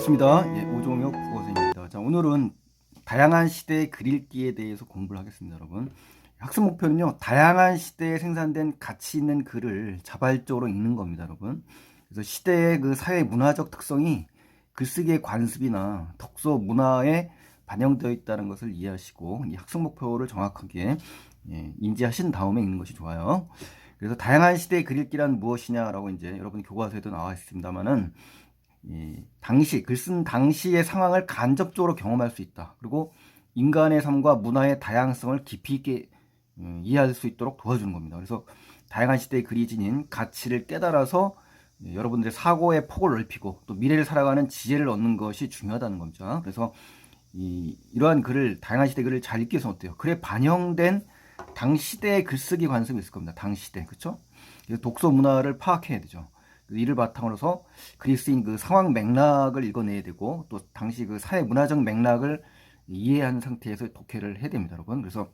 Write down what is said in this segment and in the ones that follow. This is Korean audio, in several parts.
반갑습니다. 오종혁 국어선생님입니다. 자, 오늘은 다양한 시대의 글읽기에 대해서 공부를 하겠습니다, 여러분. 학습 목표는요, 다양한 시대에 생산된 가치 있는 글을 자발적으로 읽는 겁니다, 여러분. 그래서 시대의 그 사회 문화적 특성이 글쓰기의 관습이나 독서 문화에 반영되어 있다는 것을 이해하시고 이 학습 목표를 정확하게 인지하신 다음에 읽는 것이 좋아요. 그래서 다양한 시대의 글읽기란 무엇이냐라고 이제 여러분 교과서에도 나와 있습니다만은 글 쓴 당시의 상황을 간접적으로 경험할 수 있다. 그리고 인간의 삶과 문화의 다양성을 깊이 있게 이해할 수 있도록 도와주는 겁니다. 그래서 다양한 시대의 글이 지닌 가치를 깨달아서 여러분들의 사고의 폭을 넓히고 또 미래를 살아가는 지혜를 얻는 것이 중요하다는 겁니다. 그래서 이러한 글을, 다양한 시대 글을 잘 읽기 위해서 어때요? 글에 반영된 당시대의 글쓰기 관습이 있을 겁니다. 당시대, 그렇죠? 독서 문화를 파악해야 되죠. 이를 바탕으로서 글이 쓰인 그 상황 맥락을 읽어내야 되고 또 당시 그 사회 문화적 맥락을 이해한 상태에서 독해를 해야 됩니다, 여러분. 그래서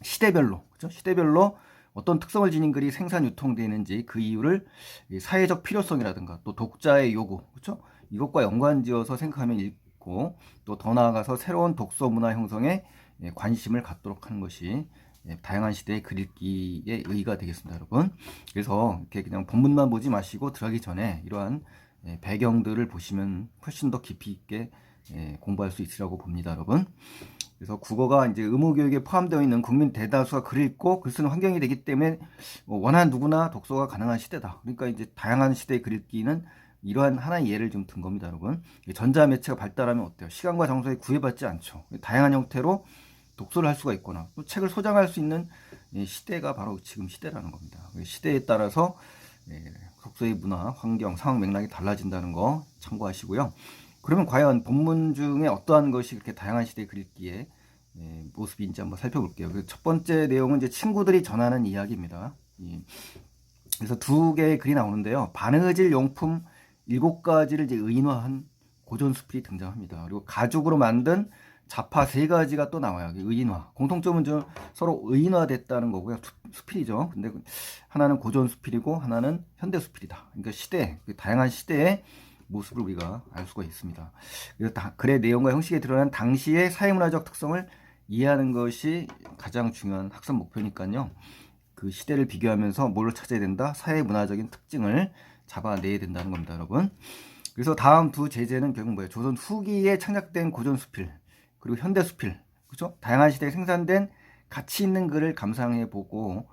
시대별로, 그렇죠? 시대별로 어떤 특성을 지닌 글이 생산 유통되는지 그 이유를 사회적 필요성이라든가 또 독자의 요구, 그렇죠? 이것과 연관지어서 생각하면 읽고 또 더 나아가서 새로운 독서 문화 형성에 관심을 갖도록 하는 것이 다양한 시대의 글 읽기의 의의가 되겠습니다, 여러분. 그래서 이렇게 그냥 본문만 보지 마시고 들어가기 전에 이러한 배경들을 보시면 훨씬 더 깊이 있게 공부할 수 있으라고 봅니다, 여러분. 그래서 국어가 이제 의무교육에 포함되어 있는 국민 대다수가 글을 읽고 글 쓰는 환경이 되기 때문에 원하는 누구나 독서가 가능한 시대다. 그러니까 이제 다양한 시대의 글 읽기는 이러한 하나의 예를 좀 든 겁니다, 여러분. 전자매체가 발달하면 어때요? 시간과 장소에 구애받지 않죠. 다양한 형태로 독서를 할 수가 있거나 또 책을 소장할 수 있는 시대가 바로 지금 시대라는 겁니다. 시대에 따라서 독서의 문화, 환경, 상황 맥락이 달라진다는 거 참고하시고요. 그러면 과연 본문 중에 어떠한 것이 그렇게 다양한 시대의 글 읽기의 모습인지 한번 살펴볼게요. 첫 번째 내용은 이제 친구들이 전하는 이야기입니다. 그래서 두 개의 글이 나오는데요. 바느질 용품 7가지를 이제 의인화한 고전 수필이 등장합니다. 그리고 가죽으로 만든 자파 3가지가 또 나와요. 의인화. 공통점은 서로 의인화됐다는 거고요. 수필이죠. 근데 하나는 고전 수필이고 하나는 현대 수필이다. 그러니까 다양한 시대의 모습을 우리가 알 수가 있습니다. 그래서 글의 내용과 형식에 드러난 당시의 사회문화적 특성을 이해하는 것이 가장 중요한 학습 목표니까요. 그 시대를 비교하면서 뭘 찾아야 된다? 사회문화적인 특징을 잡아내야 된다는 겁니다, 여러분. 그래서 다음 두 제재는 결국 뭐예요? 조선 후기에 창작된 고전 수필 그리고 현대 수필, 그렇죠? 다양한 시대에 생산된 가치 있는 글을 감상해보고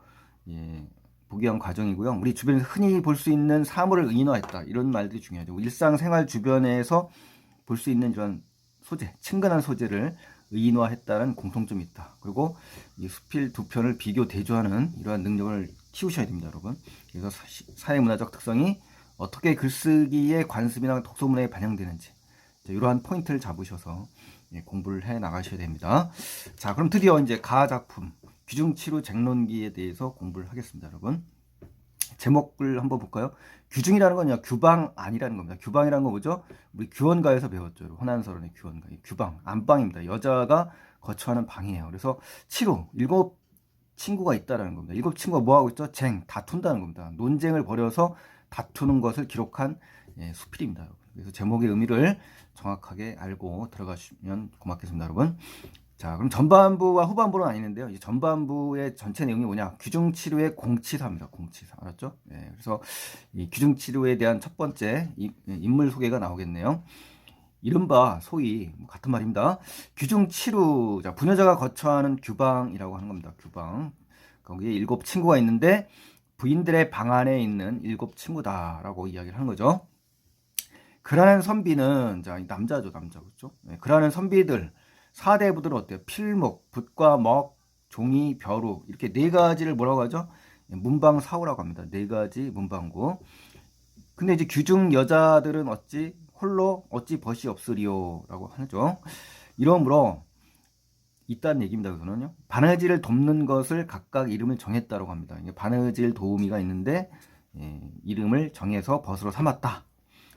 보기 위한 과정이고요. 우리 주변에서 흔히 볼 수 있는 사물을 의인화했다. 이런 말들이 중요하죠. 일상생활 주변에서 볼 수 있는 이런 소재, 친근한 소재를 의인화했다는 공통점이 있다. 그리고 이 수필 두 편을 비교 대조하는 이러한 능력을 키우셔야 됩니다, 여러분. 그래서 사회문화적 특성이 어떻게 글쓰기의 관습이나 독서 문화에 반영되는지 이러한 포인트를 잡으셔서 공부를 해 나가셔야 됩니다. 자, 그럼 드디어 이제 가작품 규중치루 쟁론기에 대해서 공부를 하겠습니다, 여러분. 제목을 한번 볼까요? 규중이라는 건요, 규방 아니라는 겁니다. 규방이라는 거 뭐죠? 우리 규원가에서 배웠죠. 혼한서론의 규원가. 규방, 안방입니다. 여자가 거처하는 방이에요. 그래서 치루, 7친구가 있다라는 겁니다. 7친구가 뭐 하고 있죠? 다툰다는 겁니다. 논쟁을 벌여서 다투는 것을 기록한 수필입니다, 여러분. 그래서 제목의 의미를 정확하게 알고 들어가시면 고맙겠습니다, 여러분. 자, 그럼 전반부와 후반부는 아니는데요. 이제 전반부의 전체 내용이 뭐냐? 규중치료의 공치사입니다. 공치사. 알았죠? 그래서 이 규중치료에 대한 첫 번째 인물 소개가 나오겠네요. 이른바 소위 같은 말입니다. 규중치루, 자, 부녀자가 거처하는 규방이라고 하는 겁니다. 규방. 거기에 7친구가 있는데 부인들의 방 안에 있는 7친구다라고 이야기를 하는 거죠. 글하는 선비는, 자, 남자죠, 남자. 그렇죠? 글하는 선비들 4대부들은 어때요? 필목, 붓과 먹, 종이, 벼루 이렇게 4가지를 뭐라고 하죠? 문방사후라고 합니다. 4가지 문방구. 근데 이제 규중 여자들은 홀로 어찌 벗이 없으리요 라고 하죠. 이러므로 있다는 얘기입니다. 그거는요. 바느질을 돕는 것을 각각 이름을 정했다고 합니다. 바느질 도우미가 있는데 이름을 정해서 벗으로 삼았다.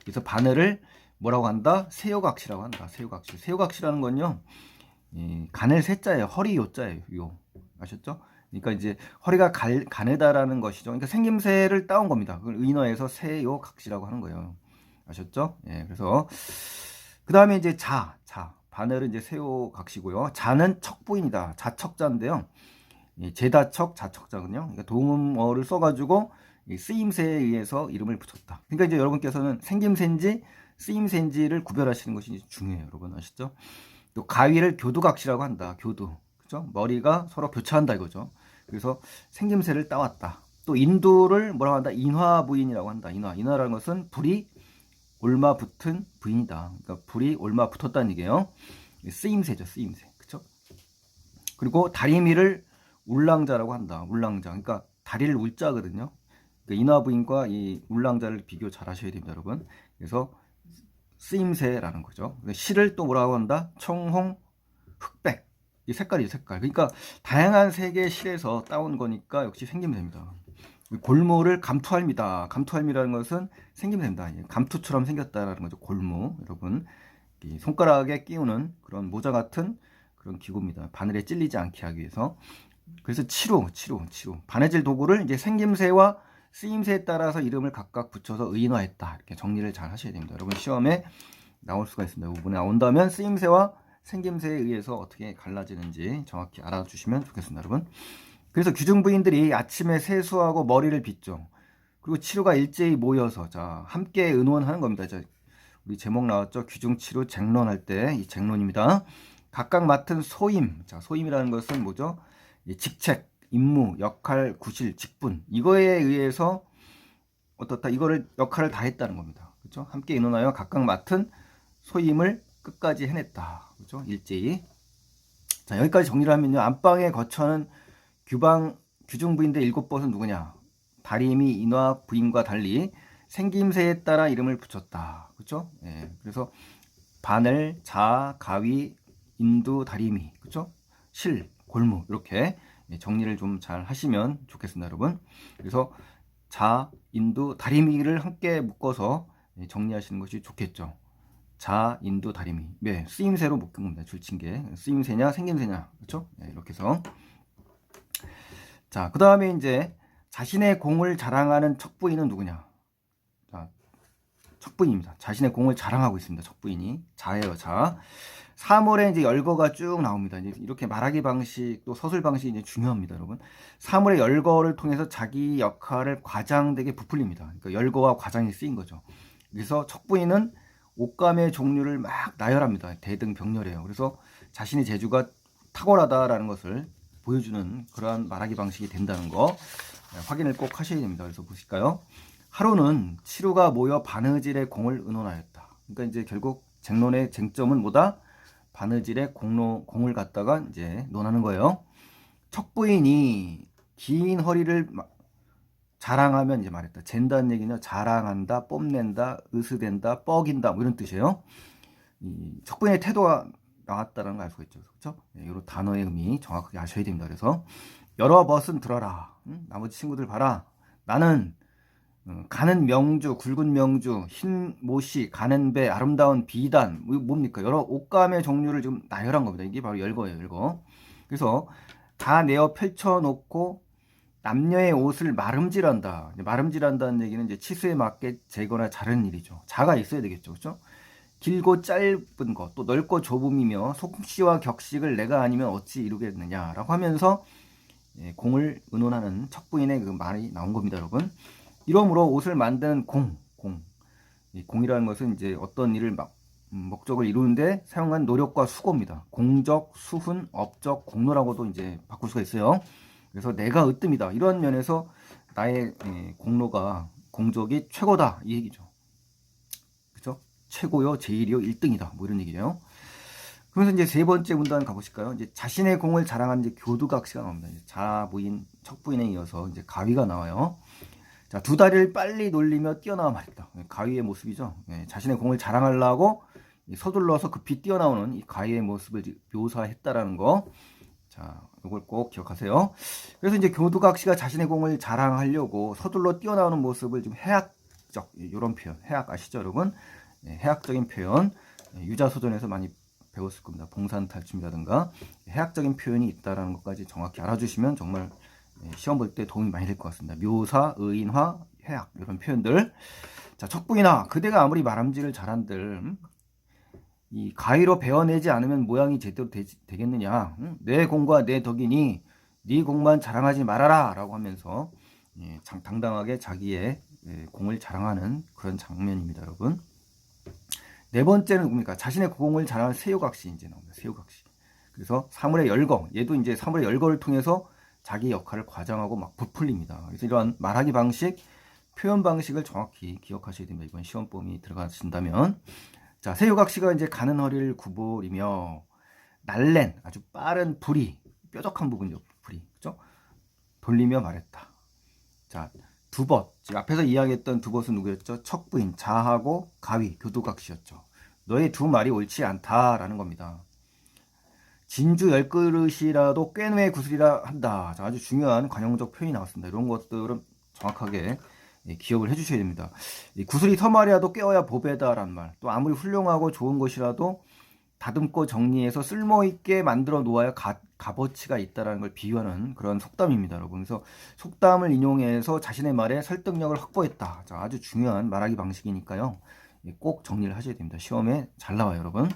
그래서 바늘을 뭐라고 한다? 새요각시라고 한다. 새요각시. 새요각시라는 건요, 가늘 새자예요. 허리 요자예요. 요. 아셨죠? 그러니까 이제 허리가 가느다라는 것이죠. 그러니까 생김새를 따온 겁니다. 그걸 의인어에서 새요각시라고 하는 거예요. 아셨죠? 그래서 그 다음에 이제 바늘은 이제 세호 각시고요. 자는 척부인이다. 자척자인데요. 제다척, 자척자군요. 그러니까 동음어를 써가지고 쓰임새에 의해서 이름을 붙였다. 그러니까 이제 여러분께서는 생김새인지 쓰임새인지를 구별하시는 것이 중요해요. 여러분 아시죠? 또 가위를 교두각시라고 한다. 교두. 그죠? 머리가 서로 교차한다 이거죠. 그래서 생김새를 따왔다. 또 인두를 뭐라고 한다? 인화부인이라고 한다. 인화라는 것은 불이 올마 붙은 부인이다. 그러니까 불이 올마 붙었다는 얘기예요. 쓰임새죠, 쓰임새. 그쵸? 그리고 다리미를 울랑자라고 한다. 울랑자. 그러니까 다리를 울자거든요. 그러니까 인화부인과 이 울랑자를 비교 잘 하셔야 됩니다, 여러분. 그래서 쓰임새라는 거죠. 실을 또 뭐라고 한다? 청홍, 흑백. 이 색깔이죠, 색깔. 그러니까 다양한 색의 실에서 따온 거니까 역시 생김새입니다. 골무를 감투할미다. 감투할미라는 것은 생김새입니다. 감투처럼 생겼다라는 거죠. 골무. 여러분, 이 손가락에 끼우는 그런 모자 같은 그런 기구입니다. 바늘에 찔리지 않게 하기 위해서. 그래서 치루. 바느질 도구를 이제 생김새와 쓰임새에 따라서 이름을 각각 붙여서 의인화했다. 이렇게 정리를 잘 하셔야 됩니다. 여러분 시험에 나올 수가 있습니다. 이 부분에 나온다면 쓰임새와 생김새에 의해서 어떻게 갈라지는지 정확히 알아주시면 좋겠습니다. 여러분. 그래서 귀중부인들이 아침에 세수하고 머리를 빗죠. 그리고 치루가 일제히 모여서 자 함께 의논하는 겁니다. 자, 우리 제목 나왔죠. 귀중치루 쟁론할 때 이 쟁론입니다. 각각 맡은 소임. 자, 소임이라는 것은 뭐죠? 이 직책, 임무, 역할, 구실, 직분 이거에 의해서 어떻다 이거를 역할을 다 했다는 겁니다. 그렇죠? 함께 의논하여 각각 맡은 소임을 끝까지 해냈다. 그렇죠? 일제히. 자, 여기까지 정리를 하면요. 안방에 거처는 규중부인들 7벗은 누구냐? 다리미, 인화, 부인과 달리 생김새에 따라 이름을 붙였다. 그렇죠? 예. 그래서 바늘, 자, 가위, 인두, 다리미, 그렇죠? 실, 골무 이렇게 정리를 좀 잘 하시면 좋겠습니다, 여러분. 그래서 자, 인두, 다리미를 함께 묶어서 정리하시는 것이 좋겠죠. 자, 인두, 다리미. 네, 쓰임새로 묶은 겁니다. 줄친 게 쓰임새냐, 생김새냐, 그렇죠? 네, 이렇게 해서 자, 그 다음에 이제 자신의 공을 자랑하는 척부인은 누구냐? 자, 척부인입니다. 자신의 공을 자랑하고 있습니다. 척부인이 자예요. 자, 3월에 이제 열거가 쭉 나옵니다. 이제 이렇게 말하기 방식 또 서술 방식이 이제 중요합니다, 여러분. 3월의 열거를 통해서 자기 역할을 과장되게 부풀립니다. 그러니까 열거와 과장이 쓰인 거죠. 그래서 척부인은 옷감의 종류를 막 나열합니다. 대등병렬해요. 그래서 자신의 재주가 탁월하다라는 것을 보여주는 그러한 말하기 방식이 된다는 거 확인을 꼭 하셔야 됩니다. 그래서 보실까요? 하루는 치루가 모여 바느질의 공을 의논하였다. 그러니까 이제 결국 쟁론의 쟁점은 뭐다? 바느질의 공을 갖다가 이제 논하는 거예요. 척부인이 긴 허리를 자랑하면 이제 말했다. 잰다는 얘기는 자랑한다, 뽐낸다, 으스댄다, 뻐긴다 뭐 이런 뜻이에요. 이 척부인의 태도가 나왔다는 걸 알 수가 있죠. 그렇죠? 네, 이런 단어의 의미 정확하게 아셔야 됩니다. 그래서 여러 벗은 들어라. 나머지 친구들 봐라. 나는 가는 명주, 굵은 명주, 흰 모시, 가는 배, 아름다운 비단, 뭡니까? 여러 옷감의 종류를 지금 나열한 겁니다. 이게 바로 열거예요, 열거. 그래서 다 내어 펼쳐놓고 남녀의 옷을 마름질한다. 마름질한다는 얘기는 이제 치수에 맞게 재거나 자르는 일이죠. 자가 있어야 되겠죠, 그렇죠? 길고 짧은 것, 또 넓고 좁음이며 속시와 격식을 내가 아니면 어찌 이루겠느냐라고 하면서 공을 의논하는 척부인의 그 말이 나온 겁니다, 여러분. 이러므로 옷을 만드는 이 공이라는 것은 이제 어떤 일을 목적을 이루는데 사용한 노력과 수고입니다. 공적, 수훈, 업적, 공로라고도 이제 바꿀 수가 있어요. 그래서 내가 으뜸이다. 이런 면에서 나의 공로가 공적이 최고다 이 얘기죠. 그렇죠? 최고요, 제일이요, 1등이다. 뭐 이런 얘기예요. 그러면서 이제 세 번째 문단 가보실까요? 이제 자신의 공을 자랑하는 이제 교두각시가 나옵니다. 이제 자부인, 척부인에 이어서 이제 가위가 나와요. 자, 두 다리를 빨리 놀리며 뛰어나와 말했다. 가위의 모습이죠. 네, 자신의 공을 자랑하려고 서둘러서 급히 뛰어나오는 이 가위의 모습을 묘사했다라는 거. 자, 이걸 꼭 기억하세요. 그래서 이제 교두각시가 자신의 공을 자랑하려고 서둘러 뛰어나오는 모습을 좀 해학적, 이런 표현, 해학 아시죠, 여러분? 네, 해학적인 표현, 유자소전에서 많이 배웠을 겁니다. 봉산탈춤이라든가 해학적인 표현이 있다라는 것까지 정확히 알아주시면 정말 시험 볼 때 도움이 많이 될 것 같습니다. 묘사, 의인화, 해학 이런 표현들. 자, 척부인아, 그대가 아무리 말함질을 잘한들 이 가위로 베어내지 않으면 모양이 제대로 되겠느냐? 응? 내 공과 내 덕이니 네 공만 자랑하지 말아라 라고 하면서 당당하게 자기의 공을 자랑하는 그런 장면입니다, 여러분. 네 번째는 뭡니까? 자신의 공을 자랑하는 세요각시 이제 나옵니다. 세요각시. 그래서 사물의 열거, 얘도 이제 사물의 열거를 통해서 자기 역할을 과장하고 막 부풀립니다. 그래서 이러한 말하기 방식, 표현 방식을 정확히 기억하셔야 됩니다. 이번 시험범위 들어가신다면. 자, 세요각시가 이제 가는 허리를 구부리며 날랜 아주 빠른 불이, 뾰족한 부분이죠. 불이. 그죠? 돌리며 말했다. 자, 두벗. 지금 앞에서 이야기했던 두벗은 누구였죠? 척부인, 자하고 가위, 교두각시였죠. 너의 두 말이 옳지 않다라는 겁니다. 진주 10그릇이라도 꿰뇌 구슬이라 한다. 자, 아주 중요한 관용적 표현이 나왔습니다. 이런 것들은 정확하게 기억을 해주셔야 됩니다. 구슬이 서말이라도 깨어야 보배다라는 말. 또 아무리 훌륭하고 좋은 것이라도 다듬고 정리해서 쓸모있게 만들어 놓아야 값어치가 있다는 걸 비유하는 그런 속담입니다, 여러분. 그래서 속담을 인용해서 자신의 말에 설득력을 확보했다. 자, 아주 중요한 말하기 방식이니까요. 꼭 정리를 하셔야 됩니다. 시험에 잘 나와요, 여러분.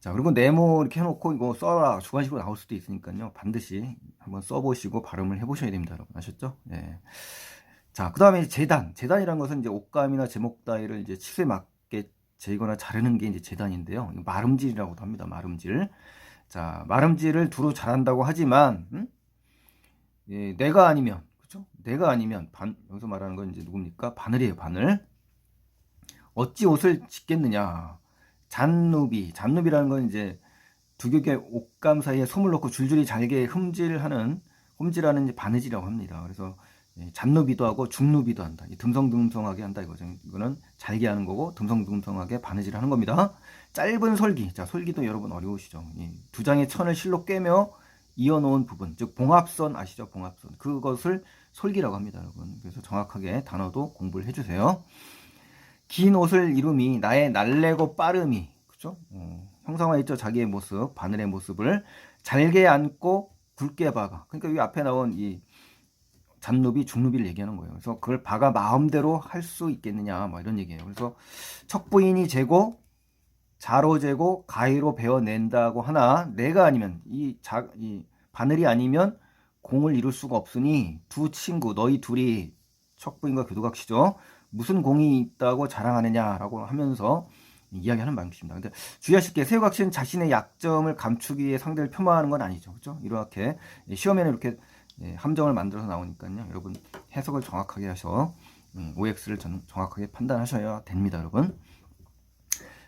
자, 그리고 네모 이렇게 해놓고 이거 써라 주관식으로 나올 수도 있으니까요. 반드시 한번 써보시고 발음을 해보셔야 됩니다, 여러분. 아셨죠? 네. 자, 그 다음에 재단이라는 것은 이제 옷감이나 제목 따위를 이제 치수에 맞게 재거나 자르는 게 이제 재단인데요. 마름질이라고도 합니다. 마름질. 자, 마름질을 두루 잘한다고 하지만, 내가 아니면, 그죠? 내가 아니면, 여기서 말하는 건 이제 누굽니까? 바늘이에요, 바늘. 어찌 옷을 짓겠느냐. 잔누비라는 건 이제 두 겹의 옷감 사이에 솜을 넣고 줄줄이 잘게 흠질하는 이제 바느질이라고 합니다. 그래서 잔누비도 하고 중누비도 한다. 듬성듬성하게 한다 이거죠. 이거는 잘게 하는 거고 듬성듬성하게 바느질을 하는 겁니다. 짧은 솔기. 자, 솔기도 여러분 어려우시죠. 두 장의 천을 실로 꿰며 이어놓은 부분, 즉 봉합선 아시죠? 봉합선. 그것을 솔기라고 합니다, 여러분. 그래서 정확하게 단어도 공부를 해주세요. 긴 옷을 이룸이 나의 날래고 빠름이, 그죠? 형상화했죠. 자기의 모습, 바늘의 모습을 잘게 안고 굵게 박아. 그러니까 여기 앞에 나온 이 잔누비, 중누비를 얘기하는 거예요. 그래서 그걸 박아 마음대로 할 수 있겠느냐, 뭐 이런 얘기예요. 그래서 척부인이 재고, 자로 재고, 가위로 베어낸다고 하나, 내가 아니면 이 바늘이 아니면 공을 이룰 수가 없으니 두 친구, 너희 둘이 척부인과 교두각시죠. 무슨 공이 있다고 자랑하느냐라고 하면서 이야기하는 방식입니다. 근데 주의하실 게 세우각시는 자신의 약점을 감추기 위해 상대를 폄하하는 건 아니죠. 그렇죠? 이렇게 시험에는 이렇게 함정을 만들어서 나오니까요. 여러분 해석을 정확하게 하셔 OX를 정확하게 판단하셔야 됩니다, 여러분.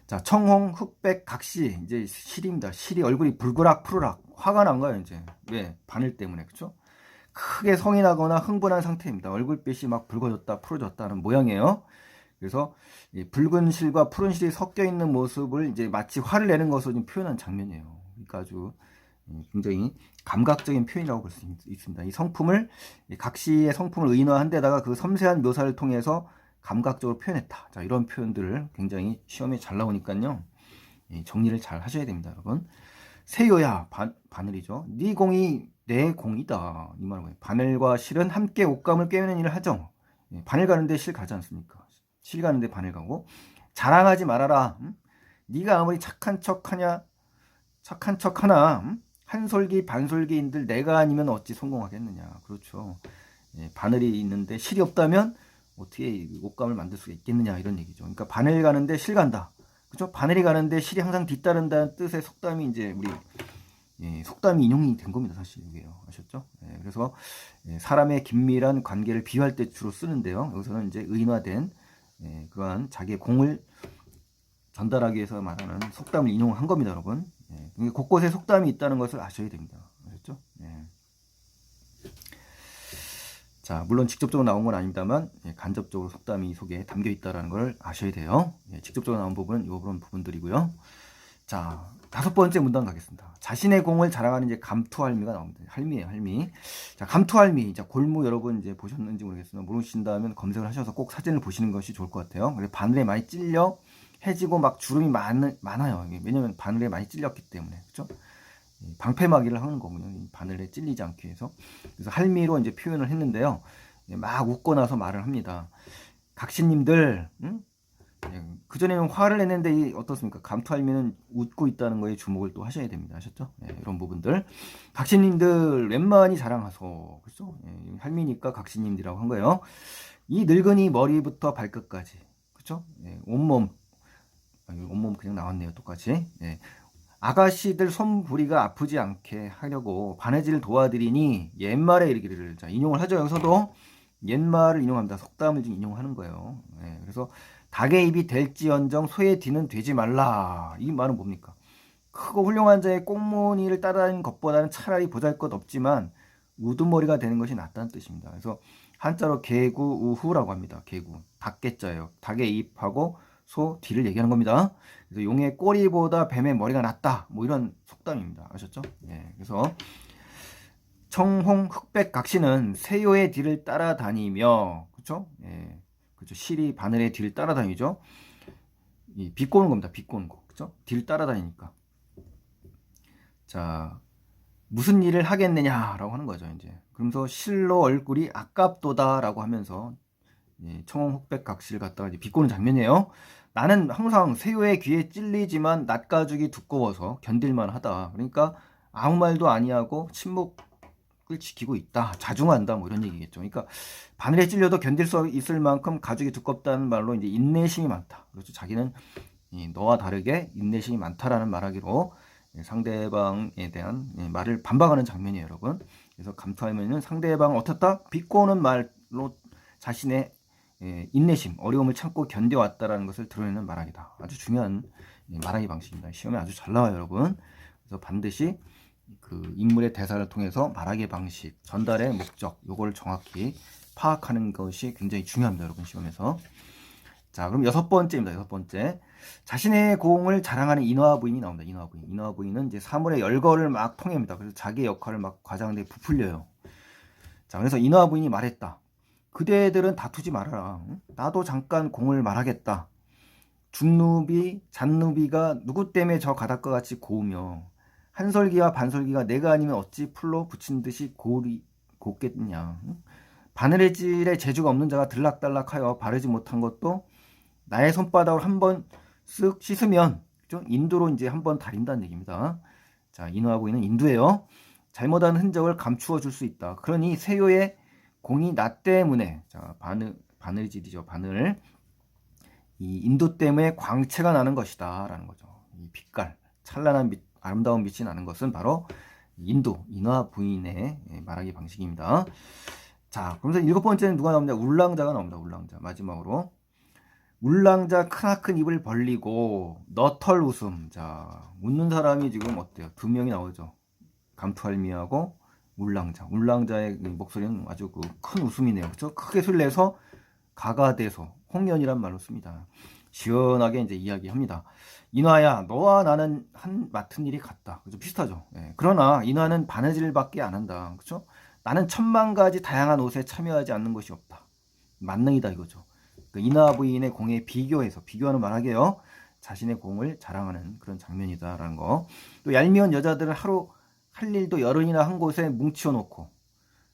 자, 청홍, 흑백, 각시 이제 실입니다. 실이 얼굴이 불그락 푸르락 화가 난 거예요, 이제. 왜? 바늘 때문에. 그렇죠? 크게 성이 나거나 흥분한 상태입니다. 얼굴빛이 막 붉어졌다 푸르졌다는 모양이에요. 그래서 붉은 실과 푸른 실이 섞여 있는 모습을 이제 마치 화를 내는 것으로 표현한 장면이에요. 그러니까 아주 굉장히 감각적인 표현이라고 볼 수 있습니다. 이 성품을 각시의 성품을 의인화한 데다가 그 섬세한 묘사를 통해서 감각적으로 표현했다. 자, 이런 표현들을 굉장히 시험에 잘 나오니까요. 정리를 잘 하셔야 됩니다, 여러분. 세요야, 바늘이죠. 네 공이 내 공이다. 이 말은 뭐예요? 바늘과 실은 함께 옷감을 꿰매는 일을 하죠. 바늘 가는데 실 가지 않습니까? 실 가는데 바늘 가고. 자랑하지 말아라. 네가 아무리 착한 척하나 한 솔기 반솔기인들 내가 아니면 어찌 성공하겠느냐. 그렇죠. 바늘이 있는데 실이 없다면 어떻게 옷감을 만들 수가 있겠느냐 이런 얘기죠. 그러니까 바늘 가는데 실 간다. 그죠? 바늘이 가는데 실이 항상 뒤따른다는 뜻의 속담이 이제 우리 속담이 인용이 된 겁니다. 사실 이게요. 아셨죠? 그래서 사람의 긴밀한 관계를 비유할 때 주로 쓰는데요. 여기서는 이제 의인화된 그러한 자기의 공을 전달하기 위해서 말하는 속담을 인용한 겁니다, 여러분. 곳곳에 속담이 있다는 것을 아셔야 됩니다. 아셨죠? 자, 물론 직접적으로 나온 건 아닙니다만 간접적으로 속담이 속에 담겨 있다는 걸 아셔야 돼요. 직접적으로 나온 부분은 이런 부분들이고요. 자, 5번째 문단 가겠습니다. 자신의 공을 자랑하는 이제 감투할미가 나옵니다. 할미예요, 할미. 자, 감투할미. 자, 골무 여러분 이제 보셨는지 모르겠으나 모르신다면 검색을 하셔서 꼭 사진을 보시는 것이 좋을 것 같아요. 바늘에 많이 찔려 해지고 막 주름이 많아요. 왜냐면 바늘에 많이 찔렸기 때문에. 그렇죠? 방패막이를 하는 거군요. 바늘에 찔리지 않기 위해서. 그래서 할미로 이제 표현을 했는데요. 막 웃고 나서 말을 합니다. 각시님들, 그전에는 화를 냈는데 어떻습니까? 감투할미는 웃고 있다는 거에 주목을 또 하셔야 됩니다. 아셨죠? 이런 부분들. 각신님들 웬만히 자랑하소. 그죠? 할미니까 각신님들이라고 한 거예요. 이 늙은이 머리부터 발끝까지. 그죠? 온몸. 온몸 그냥 나왔네요. 똑같이. 아가씨들 손부리가 아프지 않게 하려고 바느질을 도와드리니 옛말에 이르기를. 자, 인용을 하죠. 여기서도 옛말을 인용합니다. 속담을 지금 인용하는 거예요. 그래서 닭의 입이 될지언정 소의 뒤는 되지 말라. 이 말은 뭡니까? 크고 훌륭한 자의 꽁무니를 따라다니는 것보다는 차라리 보잘것없지만 우두머리가 되는 것이 낫다는 뜻입니다. 그래서 한자로 개구우후라고 합니다. 개구, 닭개자예요. 닭의 입하고 소 뒤를 얘기하는 겁니다. 그래서 용의 꼬리보다 뱀의 머리가 낫다. 뭐 이런 속담입니다. 아셨죠? 그래서 청홍 흑백 각시는 세요의 뒤를 따라다니며, 그렇죠? 그렇죠. 실이 바늘의 뒤를 따라다니죠. 비꼬는 겁니다. 비꼬는 거, 그렇죠? 뒤를 따라다니니까. 자, 무슨 일을 하겠느냐라고 하는 거죠. 이제 그러면서 실로 얼굴이 아깝도다라고 하면서 청홍 흑백 각시를 갖다가 이제 비꼬는 장면이에요. 나는 항상 세요의 귀에 찔리지만 낯가죽이 두꺼워서 견딜만 하다. 그러니까 아무 말도 아니하고 침묵을 지키고 있다. 자중한다. 뭐 이런 얘기겠죠. 그러니까 바늘에 찔려도 견딜 수 있을 만큼 가죽이 두껍다는 말로 이제 인내심이 많다. 그렇죠. 자기는 너와 다르게 인내심이 많다라는 말하기로 상대방에 대한 말을 반박하는 장면이에요, 여러분. 그래서 감투하면은 상대방을 어떻다? 비꼬는 말로 자신의 인내심, 어려움을 참고 견뎌왔다라는 것을 드러내는 말하기다. 아주 중요한 말하기 방식입니다. 시험에 아주 잘 나와요, 여러분. 그래서 반드시 그 인물의 대사를 통해서 말하기 방식, 전달의 목적, 요걸 정확히 파악하는 것이 굉장히 중요합니다, 여러분, 시험에서. 자, 그럼 6번째입니다. 6번째. 자신의 공을 자랑하는 인화 부인이 나옵니다. 인화 부인. 인화 부인은 이제 사물의 열거를 막 통해합니다. 그래서 자기의 역할을 막 과장되게 부풀려요. 자, 그래서 인화 부인이 말했다. 그대들은 다투지 말아라. 나도 잠깐 공을 말하겠다. 중누비, 잔누비가 누구 때문에 저 가닥과 같이 고우며 한설기와 반설기가 내가 아니면 어찌 풀로 붙인 듯이 곱겠냐. 바느질에 재주가 없는 자가 들락달락하여 바르지 못한 것도 나의 손바닥으로 한번 쓱 씻으면, 그죠? 인두로 이제 한번 다린다는 얘기입니다. 자, 인화 부인은 인두예요. 잘못한 흔적을 감추어 줄 수 있다. 그러니 세요의 공이 나 때문에, 자, 바느질이죠. 바늘. 이 인두 때문에 광채가 나는 것이다. 라는 거죠. 이 빛깔, 찬란한 빛, 아름다운 빛이 나는 것은 바로 인두, 인화 부인의 말하기 방식입니다. 자, 그러면서 7번째는 누가 나옵니다? 울랑자가 나옵니다. 울랑자. 마지막으로. 울랑자 크나큰 입을 벌리고 너털 웃음. 자, 웃는 사람이 지금 어때요? 2명이 나오죠. 감투할미하고 울랑자. 울랑자의 목소리는 아주 그 큰 웃음이네요. 그렇죠? 크게 소리를 내서 가가대소, 홍련이란 말로 씁니다. 시원하게 이제 이야기합니다. 인화야, 너와 나는 맡은 일이 같다. 그죠? 비슷하죠. 그러나 인화는 바느질밖에 안 한다. 그렇죠? 나는 1000만 가지 다양한 옷에 참여하지 않는 것이 없다. 만능이다 이거죠. 그 인화 부인의 공에 비교해서 비교하는 말하게요. 자신의 공을 자랑하는 그런 장면이다라는 거. 또 얄미운 여자들은 하루 할 일도 열흘이나 한 곳에 뭉치어 놓고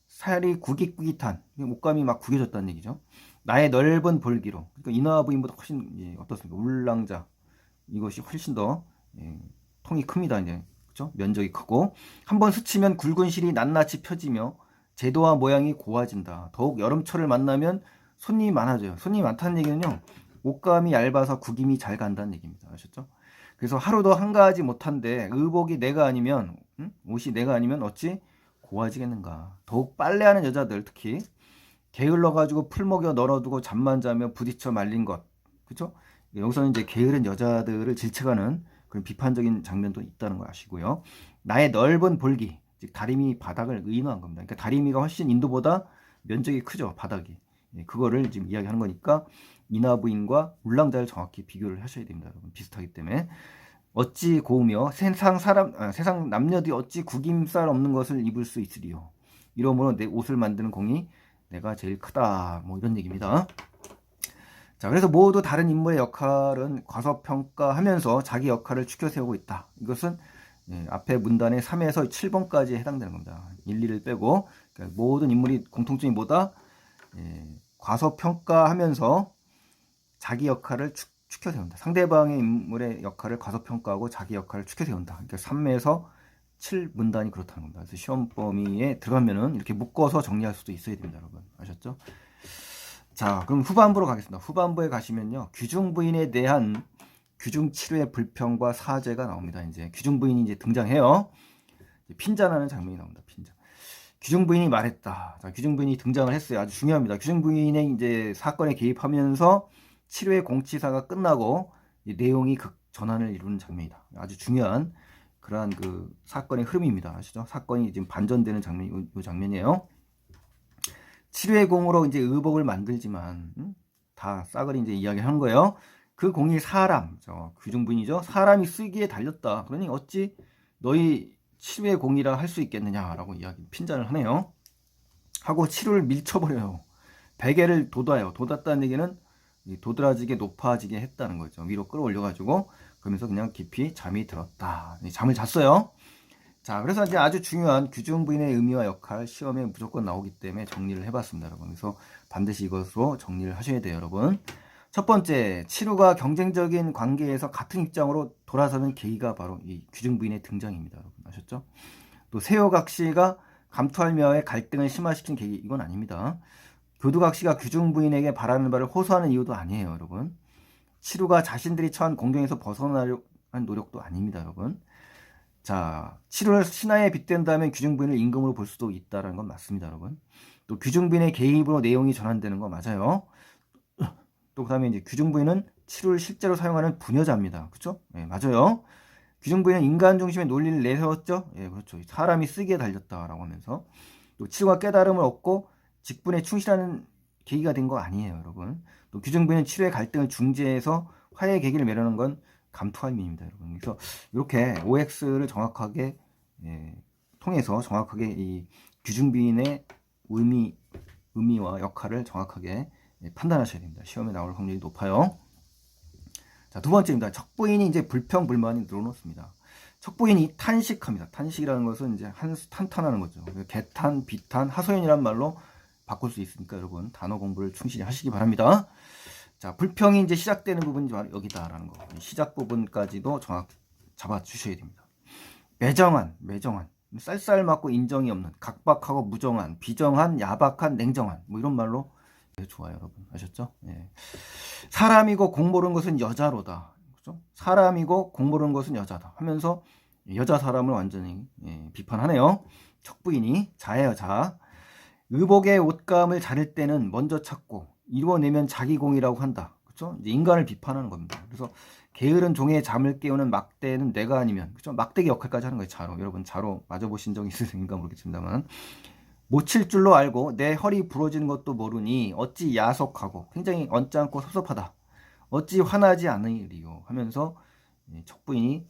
살이 구깃구깃한 옷감이 막 구겨졌다는 얘기죠. 나의 넓은 볼기로. 그러니까 인화 부인보다 훨씬 어떻습니까? 울랑자 이것이 훨씬 더 통이 큽니다. 이제 그렇죠? 면적이 크고 한번 스치면 굵은 실이 낱낱이 펴지며 제도와 모양이 고와진다. 더욱 여름철을 만나면 손님이 많아져요. 손님이 많다는 얘기는요. 옷감이 얇아서 구김이 잘 간다는 얘기입니다. 아셨죠? 그래서 하루도 한가하지 못한데 의복이 내가 아니면 옷이 내가 아니면 어찌 고와지겠는가. 더욱 빨래하는 여자들 특히 게을러가지고 풀 먹여 널어두고 잠만 자며 부딪혀 말린 것. 그렇죠? 여기서는 이제 게으른 여자들을 질책하는 그런 비판적인 장면도 있다는 걸 아시고요. 나의 넓은 볼기, 즉 다리미 바닥을 의인화한 겁니다. 그러니까 다리미가 훨씬 인도보다 면적이 크죠, 바닥이. 그거를 지금 이야기하는 거니까 인화 부인과 울랑자를 정확히 비교를 하셔야 됩니다, 여러분. 비슷하기 때문에. 어찌 고우며 세상 남녀들이 어찌 구김살 없는 것을 입을 수 있으리요. 이러므로 내 옷을 만드는 공이 내가 제일 크다. 뭐 이런 얘기입니다. 자, 그래서 모두 다른 인물의 역할은 과소평가하면서 자기 역할을 추켜 세우고 있다. 이것은 앞에 문단의 3에서 7번까지에 해당되는 겁니다. 1, 2를 빼고 그러니까 모든 인물이 공통점이 뭐다? 과소평가하면서 자기 역할을 추켜 세운다. 상대방의 인물의 역할을 과소평가하고 자기 역할을 추켜 세운다. 그러니까 3에서 7 문단이 그렇다는 겁니다. 그래서 시험 범위에 들어가면은 이렇게 묶어서 정리할 수도 있어야 됩니다, 여러분. 아셨죠? 자, 그럼 후반부로 가겠습니다. 후반부에 가시면요, 규중부인에 대한 규중치료의 불평과 사죄가 나옵니다. 이제 규중부인이 이제 등장해요. 핀잔하는 장면이 나옵니다. 핀잔. 규중부인이 말했다. 자, 규중부인이 등장을 했어요. 아주 중요합니다. 규중부인의 이제 사건에 개입하면서 치료의 공치사가 끝나고 내용이 전환을 이루는 장면이다. 아주 중요한 그러한 그 사건의 흐름입니다. 아시죠? 사건이 지금 반전되는 장면이 이 장면이에요. 치료의 공으로 이제 의복을 만들지만 다 싸그리 이제 이야기하는 거예요. 그 공이 사람, 규중부인이죠. 사람이 쓰기에 달렸다. 그러니 어찌 너희 치료의 공이라 할 수 있겠느냐라고 핀잔을 하네요. 하고 치료를 밀쳐버려요. 베개를 돋아요. 돋았다는 얘기는 도드라지게 높아지게 했다는 거죠. 위로 끌어올려가지고 그러면서 그냥 깊이 잠이 들었다. 잠을 잤어요. 자, 그래서 이제 아주 중요한 규중부인의 의미와 역할 시험에 무조건 나오기 때문에 정리를 해봤습니다, 여러분. 그래서 반드시 이것으로 정리를 하셔야 돼요, 여러분. 첫 번째, 치루가 경쟁적인 관계에서 같은 입장으로 돌아서는 계기가 바로 이 규중부인의 등장입니다, 여러분. 아셨죠? 또 세호각시가 감투할미와의 갈등을 심화시킨 계기, 이건 아닙니다. 교두각시가 규중부인에게 바라는 바를 호소하는 이유도 아니에요, 여러분. 치루가 자신들이 처한 공경에서 벗어나려는 노력도 아닙니다, 여러분. 자, 치루를 신하에 빗댄다면 규중부인을 임금으로 볼 수도 있다는 건 맞습니다, 여러분. 또 규중부인의 개입으로 내용이 전환되는 거 맞아요. 또 그다음에 이제 규중부인은 치루를 실제로 사용하는 부녀자입니다. 그렇죠? 네, 맞아요. 규중부인은 인간 중심의 논리를 내세웠죠. 예, 그렇죠. 사람이 쓰기에 달렸다라고 하면서 또 치루가 깨달음을 얻고 직분에 충실하는 계기가 된 거 아니에요, 여러분. 또 규중부인은 치루의 갈등을 중재해서 화해의 계기를 마련한 건 감투할미입니다, 여러분. 그래서 이렇게 OX를 정확하게 통해서 정확하게 이 규중부인의 의미와 역할을 정확하게 판단하셔야 됩니다. 시험에 나올 확률이 높아요. 자, 두 번째입니다. 척부인이 이제 불평불만이 늘어놓습니다. 척부인이 탄식합니다. 탄식이라는 것은 이제 탄탄하는 거죠. 개탄, 비탄, 하소연이란 말로 바꿀 수 있으니까 여러분 단어 공부를 충실히 하시기 바랍니다. 자, 불평이 이제 시작되는 부분이 여기다라는 거. 시작 부분까지도 정확히 잡아주셔야 됩니다. 매정한, 쌀쌀맞고 인정이 없는, 각박하고 무정한, 비정한, 야박한, 냉정한, 뭐 이런 말로 좋아요, 여러분. 아셨죠? 예. 사람이고 공모르는 것은 여자로다. 그렇죠? 사람이고 공모르는 것은 여자다. 하면서 여자 사람을 완전히 비판하네요. 척부인이 자예요, 자. 의복의 옷감을 자를 때는 먼저 찾고 이루어내면 자기 공이라고 한다. 그렇죠? 이제 인간을 비판하는 겁니다. 그래서 게으른 종의 잠을 깨우는 막대는 내가 아니면, 그렇죠? 막대기 역할까지 하는 거예요, 자로. 여러분 자로 맞아보신 적 있으신가 모르겠습니다만. 못 칠 줄로 알고 내 허리 부러지는 것도 모르니 어찌 야속하고 굉장히 언짢고 섭섭하다. 어찌 화나지 않으리요 하면서 척부인이